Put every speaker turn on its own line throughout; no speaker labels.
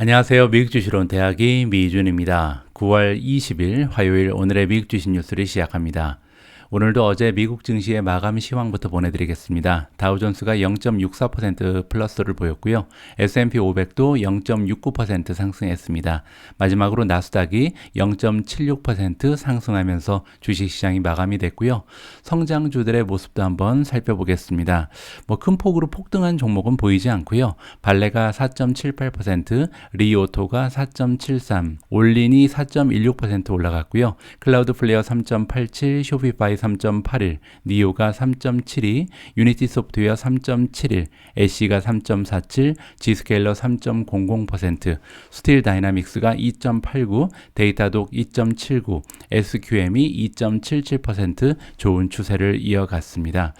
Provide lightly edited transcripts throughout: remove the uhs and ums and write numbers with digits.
안녕하세요. 미국 주식론 대학의 미준입니다. 9월 20일 화요일 오늘의 미국 주식 뉴스를 시작합니다. 오늘도 어제 미국 증시의 마감 시황부터 보내드리겠습니다. 다우존스가 0.64% 플러스를 보였고요. S&P 500도 0.69% 상승했습니다. 마지막으로 나스닥이 0.76% 상승하면서 주식시장이 마감이 됐고요. 성장주들의 모습도 한번 살펴보겠습니다. 큰 폭으로 폭등한 종목은 보이지 않고요. 발레가 4.78%, 리오토가 4.73%, 올린이 4.16% 올라갔고요. 클라우드 플레이어 3.87%, 쇼피파이 3.81, 니오가 3.72, 유니티 소프트웨어 3.71, 애쉬가 3.47, 지스케일러 3.00%, 스틸 다이나믹스가 2.89, 데이터독 2.79, SQM이 2.77% 좋은 추세를 이어갔습니다.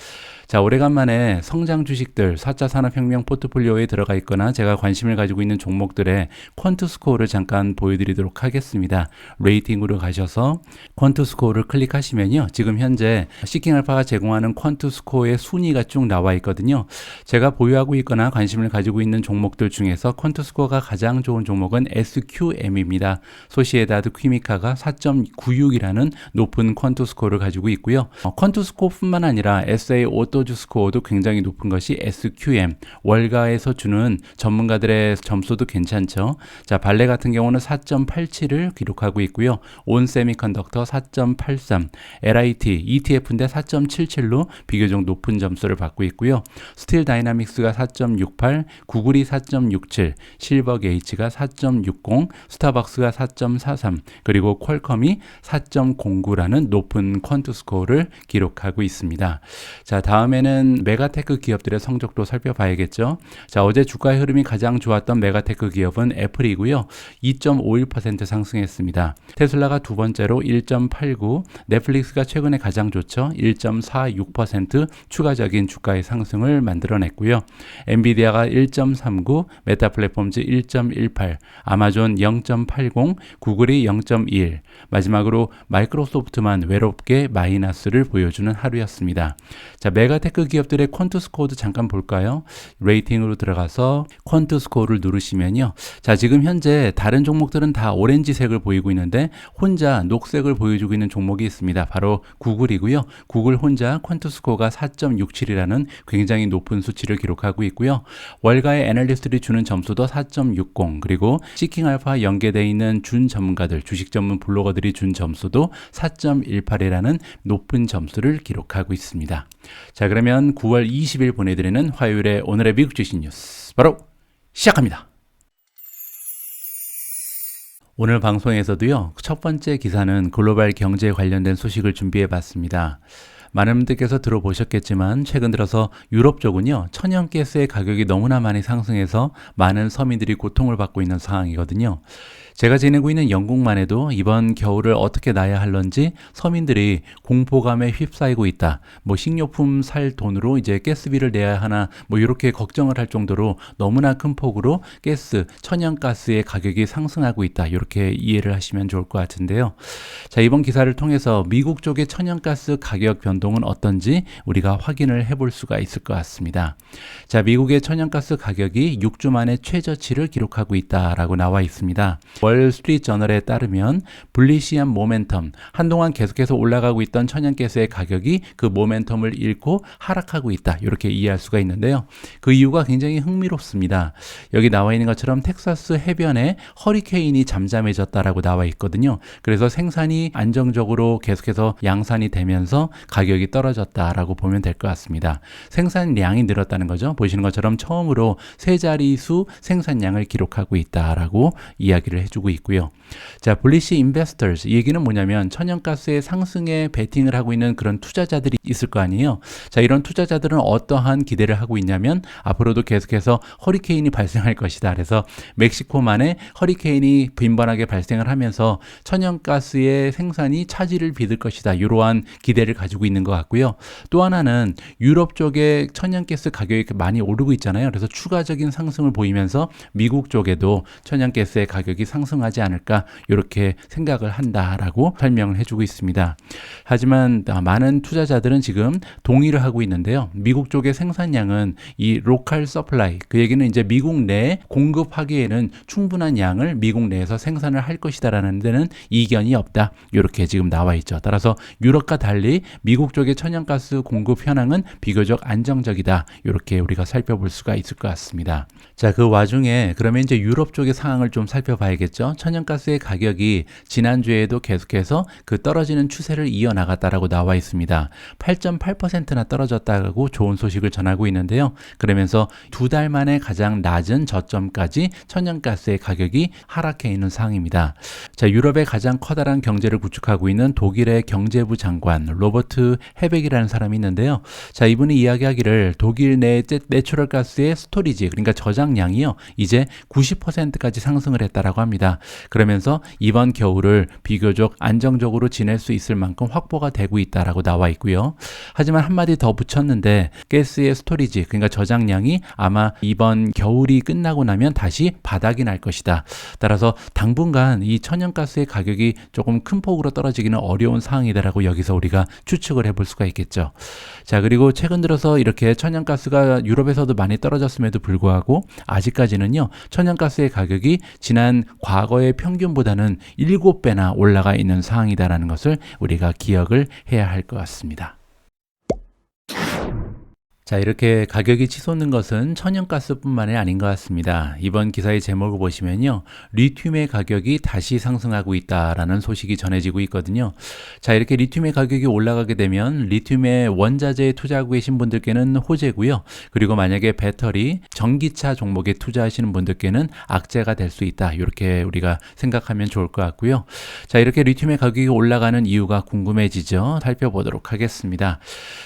자, 오래간만에 성장 주식들 4차 산업혁명 포트폴리오에 들어가 있거나 제가 관심을 가지고 있는 종목들의 퀀트 스코어를 잠깐 보여드리도록 하겠습니다. 레이팅으로 가셔서 퀀트 스코어를 클릭하시면요. 지금 현재 시킹알파가 제공하는 퀀트 스코어의 순위가 쭉 나와 있거든요. 제가 보유하고 있거나 관심을 가지고 있는 종목들 중에서 퀀트 스코어가 가장 좋은 종목은 SQM입니다. 소시에다드 퀴미카가 4.96이라는 높은 퀀트 스코어를 가지고 있고요. 퀀트 스코어뿐만 아니라 SA 오토주 스코어도 굉장히 높은 것이 SQM, 월가에서 주는 전문가들의 점수도 괜찮죠. 자, 발레 같은 경우는 4.87을 기록하고 있고요. 온 세미컨덕터 4.83, LIT, ETF인데 4.77로 비교적 높은 점수를 받고 있고요. 스틸 다이나믹스가 4.68, 구글이 4.67, 실버 게이츠가 4.60, 스타벅스가 4.43, 그리고 퀄컴이 4.09라는 높은 퀀트 스코어를 기록하고 있습니다. 자, 다음에는 메가테크 기업들의 성적도 살펴봐야겠죠. 자, 어제 주가의 흐름이 가장 좋았던 메가테크 기업은 애플이고요. 2.51% 상승했습니다. 테슬라가 두 번째로 1.89, 넷플릭스가 최근에 가장 좋죠. 1.46% 추가적인 주가의 상승을 만들어냈고요. 엔비디아가 1.39, 메타 플랫폼즈 1.18, 아마존 0.80, 구글이 0.21, 마지막으로 마이크로소프트만 외롭게 마이너스를 보여주는 하루였습니다. 자, 메가테크 기업들의 퀀트 스코어도 잠깐 볼까요? 레이팅으로 들어가서 퀀트 스코어를 누르시면요. 자, 지금 현재 다른 종목들은 다 오렌지색을 보이고 있는데 혼자 녹색을 보여주고 있는 종목이 있습니다. 바로 구글이고요. 구글 혼자 퀀트 스코어가 4.67이라는 굉장히 높은 수치를 기록하고 있고요. 월가의 애널리스트들이 주는 점수도 4.60, 그리고 시킹알파 연계되어 있는 준 전문가들, 주식 전문 블로거들이 준 점수도 4.18이라는 높은 점수를 기록하고 있습니다. 자, 그러면 9월 20일 보내드리는 화요일에 오늘의 미국 주식 뉴스 바로 시작합니다. 오늘 방송에서도요, 첫 번째 기사는 글로벌 경제에 관련된 소식을 준비해 봤습니다. 많은 분들께서 들어보셨겠지만 최근 들어서 유럽 쪽은요, 천연가스의 가격이 너무나 많이 상승해서 많은 서민들이 고통을 받고 있는 상황이거든요. 제가 지내고 있는 영국만 해도 이번 겨울을 어떻게 나야 할런지 서민들이 공포감에 휩싸이고 있다. 식료품 살 돈으로 이제 가스비를 내야 하나 이렇게 걱정을 할 정도로 너무나 큰 폭으로 천연가스의 가격이 상승하고 있다. 이렇게 이해를 하시면 좋을 것 같은데요. 자, 이번 기사를 통해서 미국 쪽의 천연가스 가격 변동은 어떤지 우리가 확인을 해볼 수가 있을 것 같습니다. 자, 미국의 천연가스 가격이 6주 만에 최저치를 기록하고 있다라고 나와 있습니다. 월스트리트저널에 따르면 불리시한 모멘텀, 한동안 계속해서 올라가고 있던 천연가스의 가격이 그 모멘텀을 잃고 하락하고 있다. 이렇게 이해할 수가 있는데요. 그 이유가 굉장히 흥미롭습니다. 여기 나와 있는 것처럼 텍사스 해변에 허리케인이 잠잠해졌다라고 나와 있거든요. 그래서 생산이 안정적으로 계속해서 양산이 되면서 가격이 떨어졌다라고 보면 될 것 같습니다. 생산량이 늘었다는 거죠. 보시는 것처럼 처음으로 세 자릿수 생산량을 기록하고 있다라고 이야기를 해주고 있고요. 자, 블리시 인베스터즈, 이 얘기는 뭐냐면 천연가스의 상승에 베팅을 하고 있는 그런 투자자들이 있을 거 아니에요. 자, 이런 투자자들은 어떠한 기대를 하고 있냐면 앞으로도 계속해서 허리케인이 발생할 것이다. 그래서 멕시코만에 허리케인이 빈번하게 발생을 하면서 천연가스의 생산이 차질을 빚을 것이다. 이러한 기대를 가지고 있는 것 같고요. 또 하나는 유럽 쪽에 천연가스 가격이 많이 오르고 있잖아요. 그래서 추가적인 상승을 보이면서 미국 쪽에도 천연가스의 가격이 상승하지 않을까 이렇게 생각을 한다라고 설명을 해주고 있습니다. 하지만 많은 투자자들은 지금 동의를 하고 있는데요. 미국 쪽의 생산량은 이 로컬 서플라이, 그 얘기는 이제 미국 내에 공급하기에는 충분한 양을 미국 내에서 생산을 할 것이다라는 데는 이견이 없다. 이렇게 지금 나와 있죠. 따라서 유럽과 달리 미국 쪽의 천연가스 공급 현황은 비교적 안정적이다. 이렇게 우리가 살펴볼 수가 있을 것 같습니다. 자, 그 와중에 그러면 이제 유럽 쪽의 상황을 좀 살펴봐야겠죠. 천연가스의 가격이 지난주에도 계속해서 그 떨어지는 추세를 이어나갔다라고 나와 있습니다. 8.8%나 떨어졌다고 좋은 소식을 전하고 있는데요. 그러면서 두 달 만에 가장 낮은 저점까지 천연가스의 가격이 하락해 있는 상황입니다. 자, 유럽의 가장 커다란 경제를 구축하고 있는 독일의 경제부 장관 로버트 헤벡이라는 사람이 있는데요. 자, 이분이 이야기하기를 독일 내 내추럴 가스의 스토리지, 그러니까 저장량이요, 이제 90%까지 상승을 했다라고 합니다. 그러면서 이번 겨울을 비교적 안정적으로 지낼 수 있을 만큼 확보가 되고 있다라고 나와 있고요. 하지만 한마디 더 붙였는데 가스의 스토리지, 그러니까 저장량이 아마 이번 겨울이 끝나고 나면 다시 바닥이 날 것이다. 따라서 당분간 이 천연가스의 가격이 조금 큰 폭으로 떨어지기는 어려운 상황이다라고 여기서 우리가 추측을 해볼 수가 있겠죠. 자, 그리고 최근 들어서 이렇게 천연가스가 유럽에서도 많이 떨어졌음에도 불구하고 아직까지는요, 천연가스의 가격이 지난 과거의 평균보다는 7배나 올라가 있는 상황이다라는 것을 우리가 기억을 해야 할 것 같습니다. 자, 이렇게 가격이 치솟는 것은 천연가스뿐만이 아닌 것 같습니다. 이번 기사의 제목을 보시면요, 리튬의 가격이 다시 상승하고 있다라는 소식이 전해지고 있거든요. 자, 이렇게 리튬의 가격이 올라가게 되면 리튬의 원자재에 투자하고 계신 분들께는 호재고요. 그리고 만약에 배터리, 전기차 종목에 투자하시는 분들께는 악재가 될 수 있다. 이렇게 우리가 생각하면 좋을 것 같고요. 자, 이렇게 리튬의 가격이 올라가는 이유가 궁금해지죠. 살펴보도록 하겠습니다.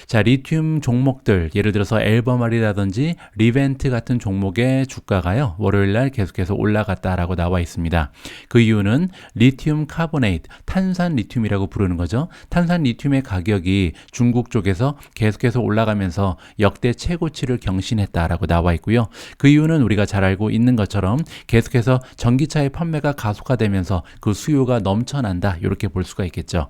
자, 리튬 종목들, 예를 들어서 앨범알이라든지 리벤트 같은 종목의 주가가요, 월요일날 계속해서 올라갔다라고 나와 있습니다. 그 이유는 리튬 카보네이트, 탄산 리튬이라고 부르는 거죠. 탄산 리튬의 가격이 중국 쪽에서 계속해서 올라가면서 역대 최고치를 경신했다라고 나와 있고요. 그 이유는 우리가 잘 알고 있는 것처럼 계속해서 전기차의 판매가 가속화되면서 그 수요가 넘쳐난다, 이렇게 볼 수가 있겠죠.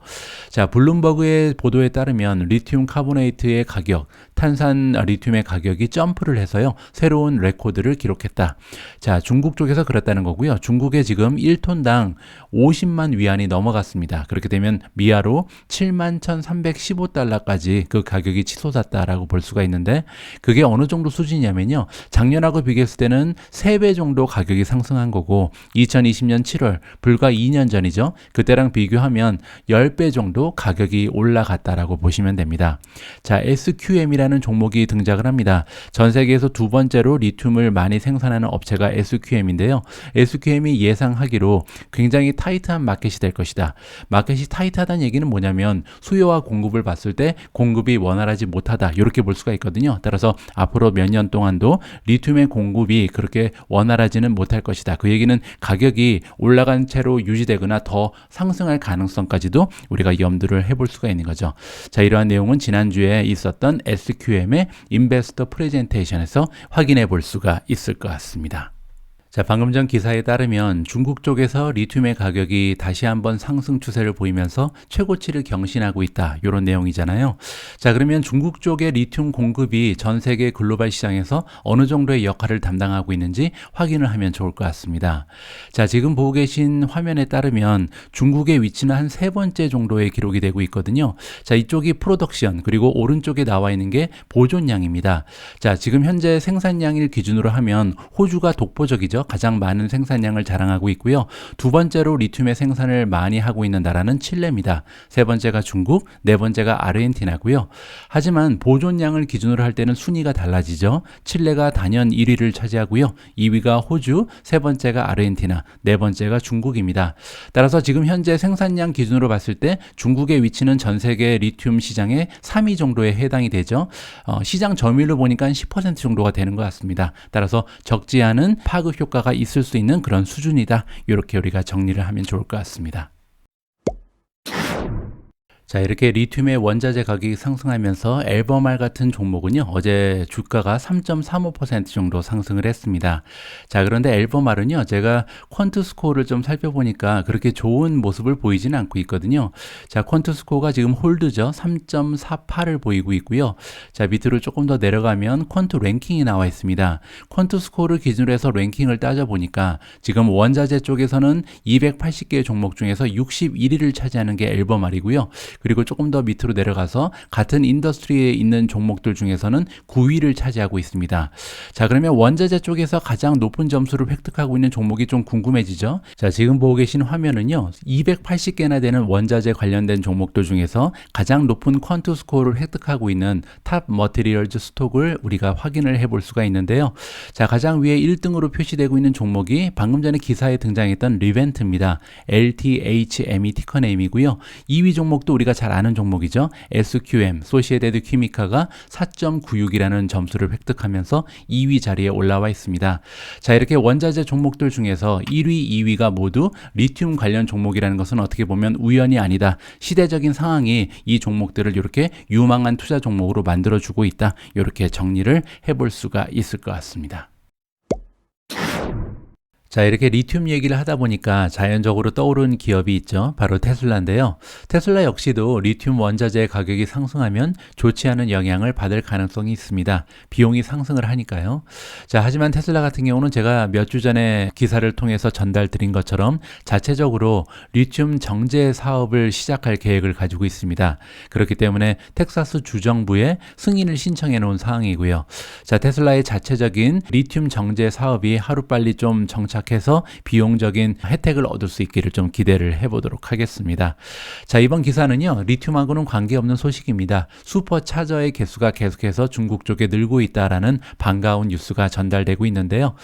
자, 블룸버그의 보도에 따르면 리튬 카보네이트의 가격, 탄산 리튬의 가격이 점프를 해서요, 새로운 레코드를 기록했다. 자, 중국 쪽에서 그랬다는 거고요. 중국에 지금 1톤당 50만 위안이 넘어갔습니다. 그렇게 되면 미아로 71,315달러까지 그 가격이 치솟았다라고 볼 수가 있는데, 그게 어느 정도 수준이냐면요, 작년하고 비교했을 때는 3배 정도 가격이 상승한 거고, 2020년 7월, 불과 2년 전이죠. 그때랑 비교하면 10배 정도 가격이 올라갔다라고 보시면 됩니다. 자, SQM이라는 종목이 등장을 합니다. 전 세계에서 두 번째로 리튬을 많이 생산하는 업체가 SQM인데요. SQM이 예상하기로 굉장히 타이트한 마켓이 될 것이다. 마켓이 타이트하다는 얘기는 뭐냐면 수요와 공급을 봤을 때 공급이 원활하지 못하다, 이렇게 볼 수가 있거든요. 따라서 앞으로 몇 년 동안도 리튬의 공급이 그렇게 원활하지는 못할 것이다. 그 얘기는 가격이 올라간 채로 유지되거나 더 상승할 가능성까지도 우리가 염두를 해볼 수가 있는 거죠. 자, 이러한 내용은 지난주에 있었던 SQM의 인베스터 프레젠테이션에서 확인해 볼 수가 있을 것 같습니다. 자, 방금 전 기사에 따르면 중국 쪽에서 리튬의 가격이 다시 한번 상승 추세를 보이면서 최고치를 경신하고 있다, 이런 내용이잖아요. 자, 그러면 중국 쪽의 리튬 공급이 전 세계 글로벌 시장에서 어느 정도의 역할을 담당하고 있는지 확인을 하면 좋을 것 같습니다. 자, 지금 보고 계신 화면에 따르면 중국의 위치는 한 3번째 정도의 기록이 되고 있거든요. 자, 이쪽이 프로덕션, 그리고 오른쪽에 나와 있는 게 보존량입니다. 자, 지금 현재 생산량을 기준으로 하면 호주가 독보적이죠. 가장 많은 생산량을 자랑하고 있고요. 두 번째로 리튬의 생산을 많이 하고 있는 나라는 칠레입니다. 세 번째가 중국, 네 번째가 아르헨티나고요. 하지만 보존량을 기준으로 할 때는 순위가 달라지죠. 칠레가 단연 1위를 차지하고요. 2위가 호주, 세 번째가 아르헨티나, 네 번째가 중국입니다. 따라서 지금 현재 생산량 기준으로 봤을 때 중국의 위치는 전 세계 리튬 시장의 3위 정도에 해당이 되죠. 시장 점유율로 보니까 10% 정도가 되는 것 같습니다. 따라서 적지 않은 파급 효과가 있을 수 있는 그런 수준이다. 이렇게 우리가 정리를 하면 좋을 것 같습니다. 자, 이렇게 리튬의 원자재 가격이 상승하면서 앨범알 같은 종목은요, 어제 주가가 3.35% 정도 상승을 했습니다. 자, 그런데 앨범알은요, 제가 퀀트 스코어를 좀 살펴보니까 그렇게 좋은 모습을 보이지는 않고 있거든요. 자, 퀀트 스코어가 지금 홀드죠. 3.48을 보이고 있고요. 자, 밑으로 조금 더 내려가면 퀀트 랭킹이 나와 있습니다. 퀀트 스코어를 기준으로 해서 랭킹을 따져보니까 지금 원자재 쪽에서는 280개의 종목 중에서 61위를 차지하는 게 앨범알이고요. 그리고 조금 더 밑으로 내려가서 같은 인더스트리에 있는 종목들 중에서는 9위를 차지하고 있습니다. 자, 그러면 원자재 쪽에서 가장 높은 점수를 획득하고 있는 종목이 좀 궁금해지죠? 자, 지금 보고 계신 화면은요, 280개나 되는 원자재 관련된 종목들 중에서 가장 높은 퀀트 스코어를 획득하고 있는 탑 머티리얼즈 스톡을 우리가 확인을 해볼 수가 있는데요. 자, 가장 위에 1등으로 표시되고 있는 종목이 방금 전에 기사에 등장했던 리벤트입니다. LTHM이 티커네임이고요. 2위 종목도 우리가 잘 아는 종목이죠. SQM, 소시에데드 퀴미카가 4.96이라는 점수를 획득하면서 2위 자리에 올라와 있습니다. 자, 이렇게 원자재 종목들 중에서 1위, 2위가 모두 리튬 관련 종목이라는 것은 어떻게 보면 우연이 아니다. 시대적인 상황이 이 종목들을 이렇게 유망한 투자 종목으로 만들어주고 있다. 이렇게 정리를 해볼 수가 있을 것 같습니다. 자, 이렇게 리튬 얘기를 하다 보니까 자연적으로 떠오르는 기업이 있죠. 바로 테슬라인데요. 테슬라 역시도 리튬 원자재 가격이 상승하면 좋지 않은 영향을 받을 가능성이 있습니다. 비용이 상승을 하니까요. 자, 하지만 테슬라 같은 경우는 제가 몇 주 전에 기사를 통해서 전달드린 것처럼 자체적으로 리튬 정제 사업을 시작할 계획을 가지고 있습니다. 그렇기 때문에 텍사스 주정부에 승인을 신청해 놓은 상황이고요. 자, 테슬라의 자체적인 리튬 정제 사업이 하루빨리 좀 정착해서 비용적인 혜택을 얻을 수 있기를 좀 기대를 해보도록 하겠습니다. 자, 이번 기사는요, 리튬하고는 관계없는 소식입니다. 슈퍼차저의 개수가 계속해서 중국 쪽에 늘고 있다라는 반가운 뉴스가 전달되고 있는데요.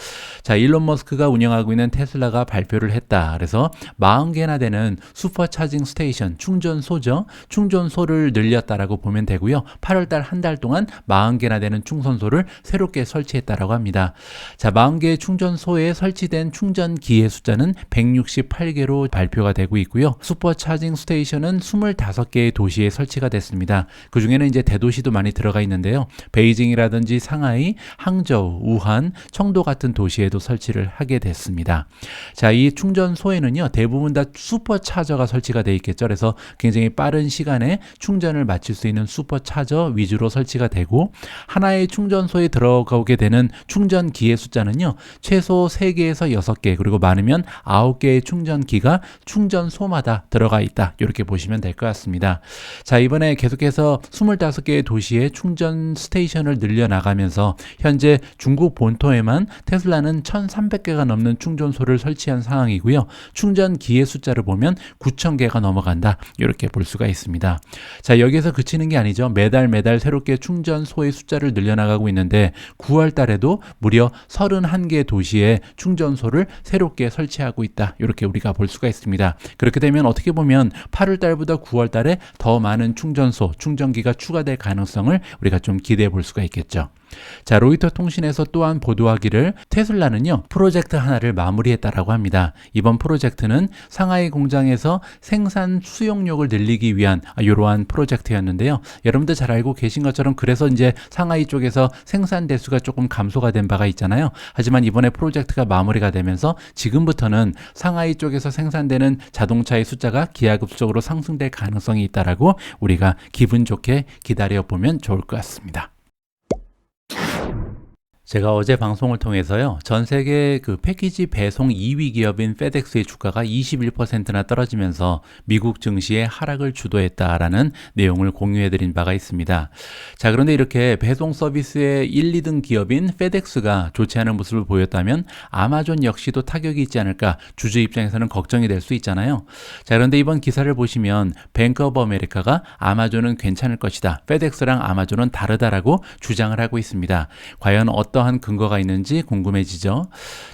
자, 일론 머스크가 운영하고 있는 테슬라가 발표를 했다. 그래서 40개나 되는 슈퍼차징 스테이션, 충전소죠. 충전소를 늘렸다라고 보면 되고요. 8월달 한 달 동안 40개나 되는 충전소를 새롭게 설치했다라고 합니다. 자, 40개의 충전소에 설치된 충전기의 숫자는 168개로 발표가 되고 있고요. 슈퍼차징 스테이션은 25개의 도시에 설치가 됐습니다. 그 중에는 이제 대도시도 많이 들어가 있는데요. 베이징이라든지 상하이, 항저우, 우한, 청도 같은 도시에도 설치를 하게 됐습니다. 자, 이 충전소에는요, 대부분 다 슈퍼차저가 설치가 되어 있겠죠. 그래서 굉장히 빠른 시간에 충전을 마칠 수 있는 슈퍼차저 위주로 설치가 되고, 하나의 충전소에 들어가게 되는 충전기의 숫자는요, 최소 3개에서 6개, 그리고 많으면 9개의 충전기가 충전소마다 들어가 있다. 이렇게 보시면 될 것 같습니다. 자, 이번에 계속해서 25개의 도시에 충전 스테이션을 늘려나가면서 현재 중국 본토에만 테슬라는 1,300개가 넘는 충전소를 설치한 상황이고요. 충전기의 숫자를 보면 9,000개가 넘어간다. 이렇게 볼 수가 있습니다. 자, 여기서 그치는 게 아니죠. 매달 새롭게 충전소의 숫자를 늘려나가고 있는데 9월 달에도 무려 31개 도시에 충전소를 새롭게 설치하고 있다. 이렇게 우리가 볼 수가 있습니다. 그렇게 되면 어떻게 보면 8월 달보다 9월 달에 더 많은 충전소, 충전기가 추가될 가능성을 우리가 좀 기대해 볼 수가 있겠죠. 자, 로이터 통신에서 또한 보도하기를 테슬라는요, 프로젝트 하나를 마무리했다라고 합니다. 이번 프로젝트는 상하이 공장에서 생산 수용력을 늘리기 위한 이러한 프로젝트였는데요. 여러분들 잘 알고 계신 것처럼 그래서 이제 상하이 쪽에서 생산 대수가 조금 감소가 된 바가 있잖아요. 하지만 이번에 프로젝트가 마무리가 되면서 지금부터는 상하이 쪽에서 생산되는 자동차의 숫자가 기하급수적으로 상승될 가능성이 있다라고 우리가 기분 좋게 기다려보면 좋을 것 같습니다. 제가 어제 방송을 통해서요, 전 세계 그 패키지 배송 2위 기업인 페덱스의 주가가 21%나 떨어지면서 미국 증시의 하락을 주도했다라는 내용을 공유해드린 바가 있습니다. 자, 그런데 이렇게 배송 서비스의 1, 2등 기업인 페덱스가 좋지 않은 모습을 보였다면 아마존 역시도 타격이 있지 않을까, 주주 입장에서는 걱정이 될 수 있잖아요. 자, 그런데 이번 기사를 보시면 뱅크 오브 아메리카가 아마존은 괜찮을 것이다, 페덱스랑 아마존은 다르다라고 주장을 하고 있습니다. 과연 어떤 어떠한 근거가 있는지 궁금해지죠.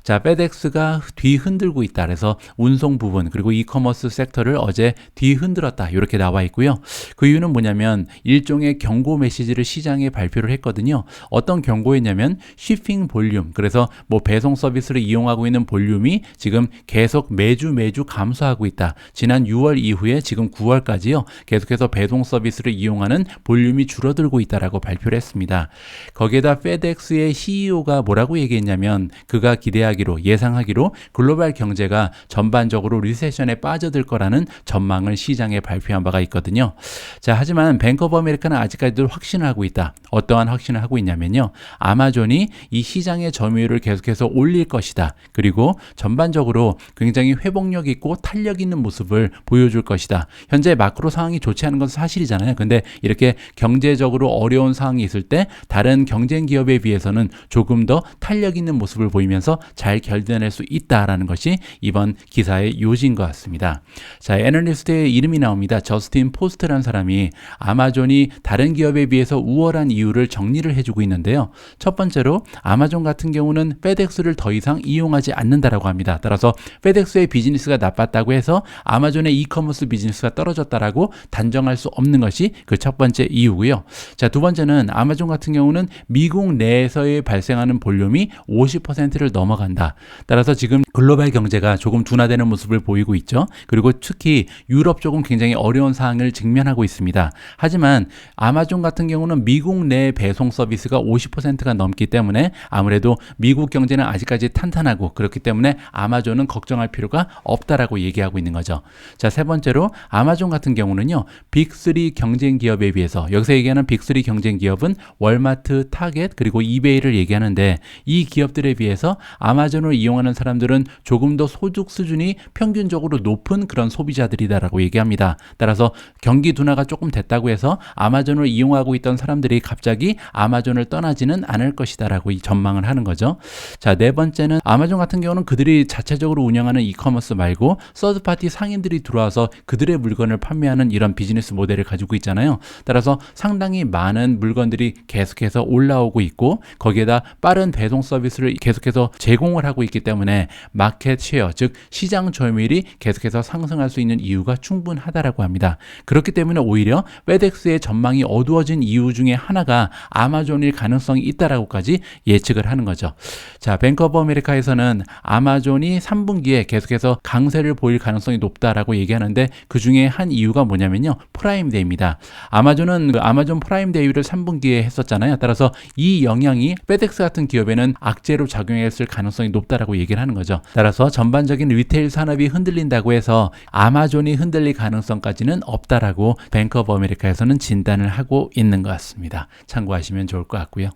자, 페덱스가 뒤흔들고 있다. 그래서 운송 부분 그리고 이커머스 섹터를 어제 뒤흔들었다. 이렇게 나와 있고요. 그 이유는 뭐냐면 일종의 경고 메시지를 시장에 발표를 했거든요. 어떤 경고였냐면 shipping 볼륨, 그래서 뭐 배송 서비스를 이용하고 있는 볼륨이 지금 계속 매주 감소하고 있다. 지난 6월 이후에 지금 9월까지요. 계속해서 배송 서비스를 이용하는 볼륨이 줄어들고 있다라고 발표를 했습니다. 거기에다 페덱스의 CEO가 뭐라고 얘기했냐면 그가 기대하기로 예상하기로 글로벌 경제가 전반적으로 리세션에 빠져들 거라는 전망을 시장에 발표한 바가 있거든요. 자, 하지만 뱅크 오브 아메리카는 아직까지도 확신을 하고 있다. 어떠한 확신을 하고 있냐면요. 아마존이 이 시장의 점유율을 계속해서 올릴 것이다. 그리고 전반적으로 굉장히 회복력 있고 탄력 있는 모습을 보여줄 것이다. 현재 마크로 상황이 좋지 않은 건 사실이잖아요. 근데 이렇게 경제적으로 어려운 상황이 있을 때 다른 경쟁 기업에 비해서는 조금 더 탄력 있는 모습을 보이면서 잘 견뎌낼 수 있다라는 것이 이번 기사의 요지인 것 같습니다. 자, 애널리스트의 이름이 나옵니다. 저스틴 포스트라는 사람이 아마존이 다른 기업에 비해서 우월한 이유를 정리를 해주고 있는데요. 첫 번째로 아마존 같은 경우는 페덱스를 더 이상 이용하지 않는다라고 합니다. 따라서 페덱스의 비즈니스가 나빴다고 해서 아마존의 이커머스 비즈니스가 떨어졌다라고 단정할 수 없는 것이 그 첫 번째 이유고요. 자, 두 번째는 아마존 같은 경우는 미국 내에서의 발생하는 볼륨이 50%를 넘어간다. 따라서 지금 글로벌 경제가 조금 둔화되는 모습을 보이고 있죠. 그리고 특히 유럽 쪽은 굉장히 어려운 상황을 직면하고 있습니다. 하지만 아마존 같은 경우는 미국 내 배송 서비스가 50%가 넘기 때문에 아무래도 미국 경제는 아직까지 탄탄하고 그렇기 때문에 아마존은 걱정할 필요가 없다라고 얘기하고 있는 거죠. 자, 세 번째로 아마존 같은 경우는요. 빅3 경쟁 기업에 비해서 여기서 얘기하는 빅3 경쟁 기업은 월마트, 타겟 그리고 이베이를 얘기하는데 이 기업들에 비해서 아마존을 이용하는 사람들은 조금 더 소득 수준이 평균적으로 높은 그런 소비자들이다라고 얘기합니다. 따라서 경기 둔화가 조금 됐다고 해서 아마존을 이용하고 있던 사람들이 갑자기 아마존을 떠나지는 않을 것이다라고 이 전망을 하는 거죠. 자, 네 번째는 아마존 같은 경우는 그들이 자체적으로 운영하는 이커머스 말고 서드파티 상인들이 들어와서 그들의 물건을 판매하는 이런 비즈니스 모델을 가지고 있잖아요. 따라서 상당히 많은 물건들이 계속해서 올라오고 있고 거기에다 빠른 배송 서비스를 계속해서 제공을 하고 있기 때문에 마켓 쉐어, 즉 시장 점유율이 계속해서 상승할 수 있는 이유가 충분하다라고 합니다. 그렇기 때문에 오히려 페덱스의 전망이 어두워진 이유 중에 하나가 아마존일 가능성이 있다라고까지 예측을 하는 거죠. 자, 뱅크 오브 아메리카에서는 아마존이 3분기에 계속해서 강세를 보일 가능성이 높다라고 얘기하는데 그 중에 한 이유가 뭐냐면요. 프라임데이입니다. 아마존은 그 아마존 프라임데이를 3분기에 했었잖아요. 따라서 이 영향이 페덱스 같은 기업에는 악재로 작용했을 가능성이 높다라고 얘기를 하는 거죠. 따라서 전반적인 리테일 산업이 흔들린다고 해서 아마존이 흔들릴 가능성까지는 없다라고 뱅크 오브 아메리카에서는 진단을 하고 있는 것 같습니다. 참고하시면 좋을 것 같고요.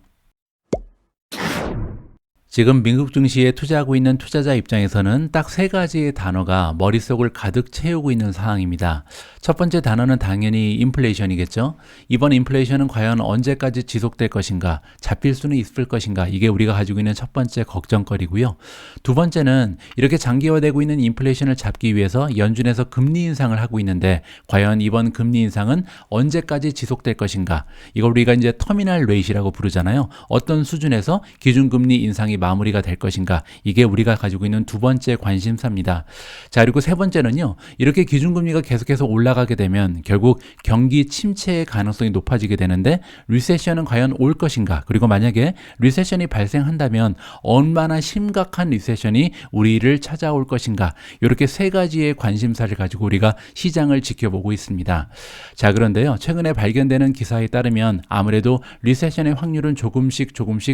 지금 미국 증시에 투자하고 있는 투자자 입장에서는 딱 세 가지의 단어가 머릿속을 가득 채우고 있는 상황입니다. 첫 번째 단어는 당연히 인플레이션이겠죠. 이번 인플레이션은 과연 언제까지 지속될 것인가, 잡힐 수는 있을 것인가, 이게 우리가 가지고 있는 첫 번째 걱정거리고요. 두 번째는 이렇게 장기화되고 있는 인플레이션을 잡기 위해서 연준에서 금리 인상을 하고 있는데 과연 이번 금리 인상은 언제까지 지속될 것인가, 이걸 우리가 이제 터미널 레이트라고 부르잖아요. 어떤 수준에서 기준금리 인상이 마무리가 될 것인가, 이게 우리가 가지고 있는 두 번째 관심사입니다. 자, 그리고 세 번째는요, 이렇게 기준금리가 계속해서 올라가게 되면 결국 경기 침체의 가능성이 높아지게 되는데 리세션은 과연 올 것인가, 그리고 만약에 리세션이 발생한다면 얼마나 심각한 리세션이 우리를 찾아올 것인가, 이렇게 세 가지의 관심사를 가지고 우리가 시장을 지켜보고 있습니다. 자, 그런데요, 최근에 발견되는 기사에 따르면 아무래도 리세션의 확률은 조금씩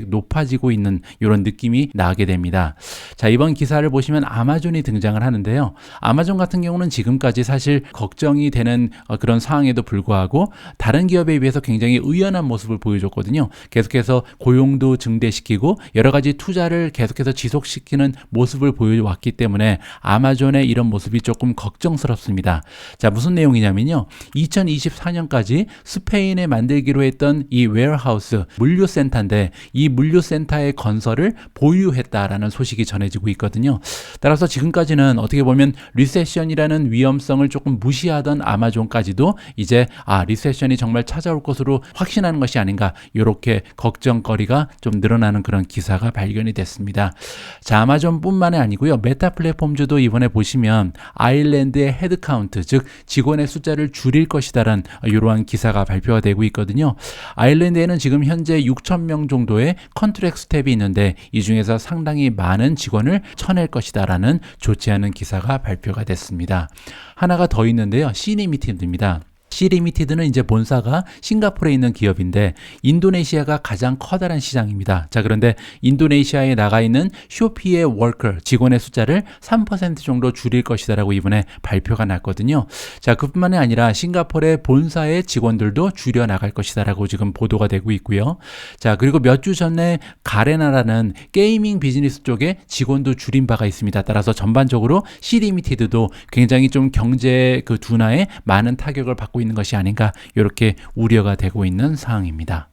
높아지고 있는 이런 느낌이 나게 됩니다. 자, 이번 기사를 보시면 아마존이 등장을 하는데요. 아마존 같은 경우는 지금까지 사실 걱정이 되는 그런 상황에도 불구하고 다른 기업에 비해서 굉장히 의연한 모습을 보여줬거든요. 계속해서 고용도 증대시키고 여러 가지 투자를 계속해서 지속시키는 모습을 보여왔기 때문에 아마존의 이런 모습이 조금 걱정스럽습니다. 자, 무슨 내용이냐면요. 2024년까지 스페인에 만들기로 했던 이 웨어하우스, 물류센터인데 이 물류센터의 건설을 보유했다라는 소식이 전해지고 있거든요. 따라서 지금까지는 어떻게 보면 리세션이라는 위험성을 조금 무시하던 아마존까지도 이제 리세션이 정말 찾아올 것으로 확신하는 것이 아닌가, 이렇게 걱정거리가 좀 늘어나는 그런 기사가 발견이 됐습니다. 자, 아마존뿐만이 아니고요. 메타 플랫폼즈도 이번에 보시면 아일랜드의 헤드카운트, 즉 직원의 숫자를 줄일 것이다라는 이러한 기사가 발표가 되고 있거든요. 아일랜드에는 지금 현재 6,000명 정도의 컨트랙 스텝이 있는데 이 중에서 상당히 많은 직원을 쳐낼 것이다라는 좋지 않은 기사가 발표가 됐습니다. 하나가 더 있는데요. C-Limited입니다. C-Limited는 이제 본사가 싱가포르에 있는 기업인데 인도네시아가 가장 커다란 시장입니다. 자, 그런데 인도네시아에 나가 있는 쇼피의 워커, 직원의 숫자를 3% 정도 줄일 것이다라고 이번에 발표가 났거든요. 자, 그뿐만이 아니라 싱가포르의 본사의 직원들도 줄여 나갈 것이다라고 지금 보도가 되고 있고요. 자, 그리고 몇 주 전에 가레나라는 게이밍 비즈니스 쪽에 직원도 줄인 바가 있습니다. 따라서 전반적으로 C-Limited도 굉장히 좀 경제 그 둔화에 많은 타격을 받고 있는 것이 아닌가, 이렇게 우려가 되고 있는 상황입니다.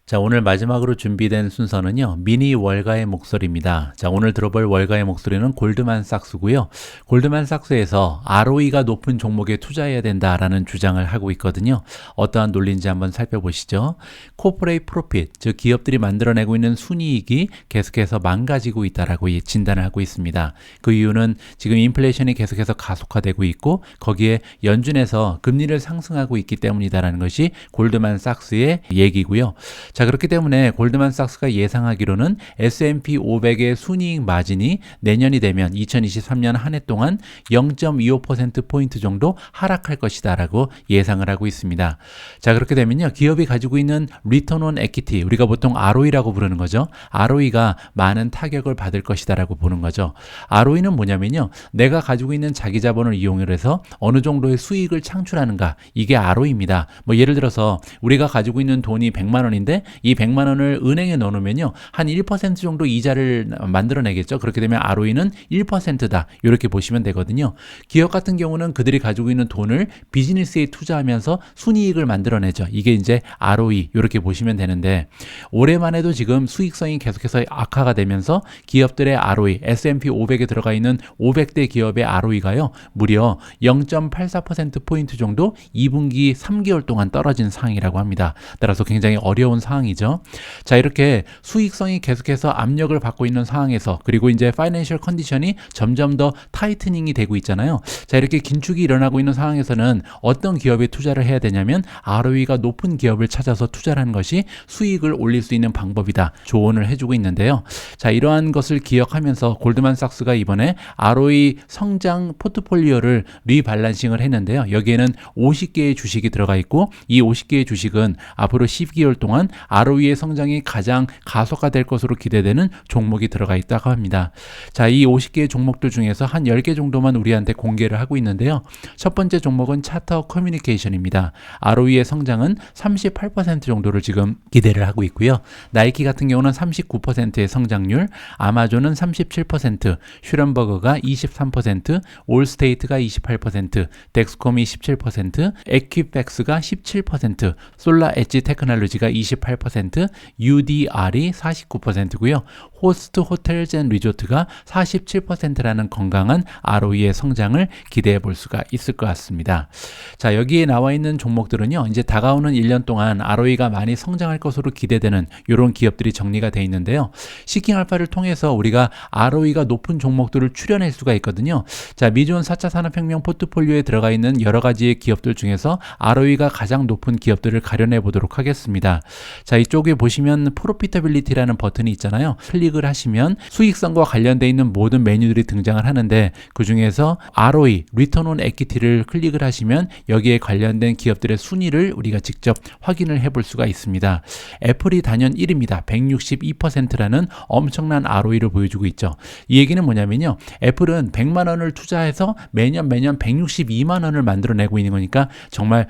자, 오늘 마지막으로 준비된 순서는요, 미니 월가의 목소리입니다. 자, 오늘 들어볼 월가의 목소리는 골드만삭스고요. 골드만삭스에서 ROE가 높은 종목에 투자해야 된다라는 주장을 하고 있거든요. 어떠한 논리인지 한번 살펴보시죠. 코퍼레이트 프로핏, 즉 기업들이 만들어내고 있는 순이익이 계속해서 망가지고 있다라고 진단을 하고 있습니다. 그 이유는 지금 인플레이션이 계속해서 가속화되고 있고 거기에 연준에서 금리를 상승하고 있기 때문이다라는 것이 골드만삭스의 얘기고요. 자, 그렇기 때문에 골드만삭스가 예상하기로는 S&P 500의 순이익 마진이 내년이 되면 2023년 한 해 동안 0.25%포인트 정도 하락할 것이다 라고 예상을 하고 있습니다. 자, 그렇게 되면요, 기업이 가지고 있는 리턴 온 에퀴티, 우리가 보통 ROE라고 부르는 거죠. ROE가 많은 타격을 받을 것이다 라고 보는 거죠. ROE는 뭐냐면요, 내가 가지고 있는 자기 자본을 이용해서 어느 정도의 수익을 창출하는가, 이게 ROE입니다. 뭐 예를 들어서 우리가 가지고 있는 돈이 100만 원인데 이 100만 원을 은행에 넣어놓으면요, 한 1% 정도 이자를 만들어내겠죠. 그렇게 되면 ROE는 1%다. 이렇게 보시면 되거든요. 기업 같은 경우는 그들이 가지고 있는 돈을 비즈니스에 투자하면서 순이익을 만들어내죠. 이게 이제 ROE, 이렇게 보시면 되는데 올해만 해도 지금 수익성이 계속해서 악화가 되면서 기업들의 ROE, S&P 500에 들어가 있는 500대 기업의 ROE가요, 무려 0.84%포인트 정도 2분기 3개월 동안 떨어진 상황이라고 합니다. 따라서 굉장히 어려운 상황이죠. 자, 이렇게 수익성이 계속해서 압력을 받고 있는 상황에서, 그리고 이제 파이낸셜 컨디션이 점점 더 타이트닝이 되고 있잖아요. 자, 이렇게 긴축이 일어나고 있는 상황에서는 어떤 기업에 투자를 해야 되냐면 ROE가 높은 기업을 찾아서 투자를 하는 것이 수익을 올릴 수 있는 방법이다, 조언을 해주고 있는데요. 자, 이러한 것을 기억하면서 골드만삭스가 이번에 ROE 성장 포트폴리오를 리밸런싱을 했는데요. 여기에는 50개의 주식이 들어가 있고 이 50개의 주식은 앞으로 12개월 동안 ROE의 성장이 가장 가속화될 것으로 기대되는 종목이 들어가 있다고 합니다. 자, 이 50개의 종목들 중에서 한 10개 정도만 우리한테 공개를 하고 있는데요. 첫 번째 종목은 차터 커뮤니케이션입니다. ROE의 성장은 38% 정도를 지금 기대를 하고 있고요. 나이키 같은 경우는 39%의 성장률, 아마존은 37%, 슈런버거가 23%, 올스테이트가 28%, 덱스콤이 17%, 에퀴팩스가 17%, 솔라 엣지 테크놀로지가 28%, UDR이 49%고요. 호스트 호텔즈 앤 리조트가 47%라는 건강한 ROE의 성장을 기대해 볼 수가 있을 것 같습니다. 자, 여기에 나와 있는 종목들은요, 이제 다가오는 1년 동안 ROE가 많이 성장할 것으로 기대되는 이런 기업들이 정리가 되어 있는데요. 시킹 알파를 통해서 우리가 ROE가 높은 종목들을 추려낼 수가 있거든요. 자, 미주온 4차 산업혁명 포트폴리오에 들어가 있는 여러 가지의 기업들 중에서 ROE가 가장 높은 기업들을 가려내 보도록 하겠습니다. 자, 이쪽에 보시면 프로피터빌리티라는 버튼이 있잖아요. 클릭을 하시면 수익성과 관련되어 있는 모든 메뉴들이 등장을 하는데 그 중에서 ROE, 리턴 온 에퀴티를 클릭을 하시면 여기에 관련된 기업들의 순위를 우리가 직접 확인을 해볼 수가 있습니다. 애플이 단연 1위입니다. 162%라는 엄청난 ROE를 보여주고 있죠. 이 얘기는 뭐냐면요, 애플은 100만 원을 투자해서 매년 162만 원을 만들어내고 있는 거니까 정말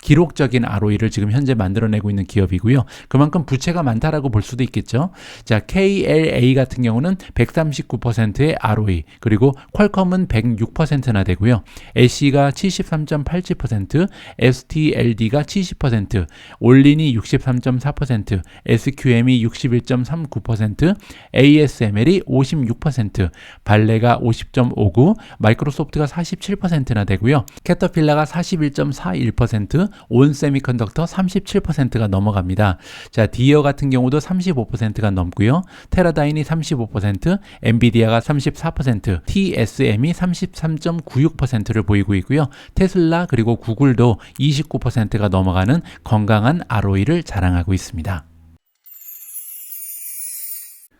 기록적인 ROE를 지금 현재 만들어내고 있는 기업이고요. 그만큼 부채가 많다라고 볼 수도 있겠죠. 자, KLA 같은 경우는 139%의 ROE, 그리고 퀄컴은 106%나 되고요. SC가 73.87%, STLD가 70%, 올린이 63.4%, SQM이 61.39%, ASML이 56%, 발레가 50.59%, 마이크로소프트가 47%나 되고요. 캐터필라가 41.41%, 온세미컨덕터 37%가 넘어갑니다. 자, 디어 같은 경우도 35%가 넘고요. 테라다인이 35%, 엔비디아가 34%, TSM이 33.96%를 보이고 있고요. 테슬라 그리고 구글도 29%가 넘어가는 건강한 ROE를 자랑하고 있습니다.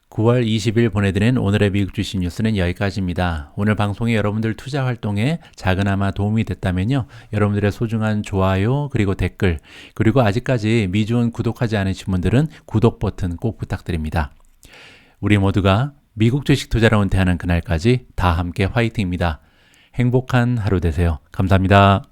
9월 20일 보내드린 오늘의 미국 주식 뉴스는 여기까지입니다. 오늘 방송이 여러분들 투자 활동에 작은아마 도움이 됐다면요. 여러분들의 소중한 좋아요 그리고 댓글, 그리고 아직까지 미주원 구독하지 않으신 분들은 구독 버튼 꼭 부탁드립니다. 우리 모두가 미국 주식 투자로 은퇴하는 그날까지 다 함께 화이팅입니다. 행복한 하루 되세요. 감사합니다.